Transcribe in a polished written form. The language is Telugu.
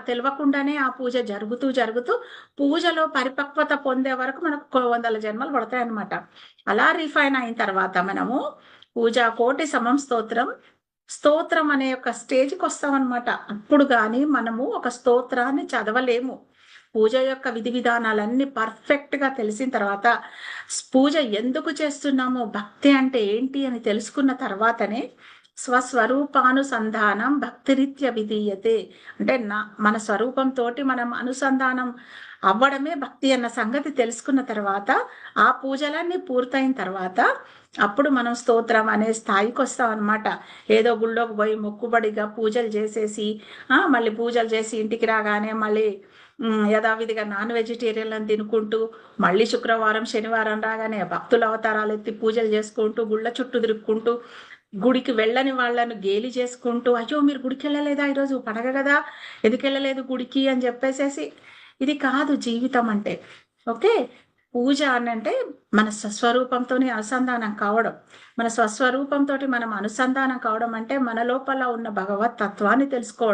తెలవకుండానే ఆ పూజ జరుగుతూ, జరుగుతూ పూజలో పరిపక్వత పొందే వరకు మనకు వందల జన్మలు పడతాయన్నమాట. అలా రిఫైన్ అయిన తర్వాత మనము పూజా కోటి సమం స్తోత్రం, స్తోత్రం అనే ఒక స్టేజ్‌కొస్తామన్నమాట. అప్పుడు గాని మనము ఒక స్తోత్రాన్ని చదవలేము. పూజ యొక్క విధి విధానాలన్నీ పర్ఫెక్ట్‌గా తెలిసిన తర్వాత, పూజ ఎందుకు చేస్తున్నాము, భక్తి అంటే ఏంటి అని తెలుసుకున్న తర్వాతనే స్వస్వరూపానుసంధానం భక్తిరీత్య విధీయతే. అంటే మన స్వరూపంతోటి మనం అనుసంధానం అవ్వడమే భక్తి అన్న సంగతి తెలుసుకున్న తర్వాత, ఆ పూజలన్నీ పూర్తయిన తర్వాత అప్పుడు మనం స్తోత్రం అనే స్థాయికి వస్తాం అనమాట. ఏదో గుళ్ళోకి పోయి మొక్కుబడిగా పూజలు చేసేసి మళ్ళీ పూజలు చేసి ఇంటికి రాగానే మళ్ళీ యథావిధిగా నాన్ వెజిటేరియన్లను తినుకుంటూ, మళ్ళీ శుక్రవారం శనివారం రాగానే భక్తుల అవతారాలు ఎత్తి పూజలు చేసుకుంటూ గుళ్ళ చుట్టూ తిరుక్కుంటూ, గుడికి వెళ్ళని వాళ్ళను గేలి చేసుకుంటూ, అయ్యో మీరు గుడికి వెళ్ళలేదా, ఈరోజు పండగ కదా, ఎందుకు వెళ్ళలేదు గుడికి అని చెప్పేసేసి, ఇది కాదు జీవితం అంటే. ఓకే. పూజ అని అంటే మన స్వస్వరూపంతో అనుసంధానం కావడం. మన స్వస్వరూపంతో మనం అనుసంధానం కావడం అంటే మన లోపల ఉన్న భగవత్ తత్వాన్ని తెలుసుకోవడం.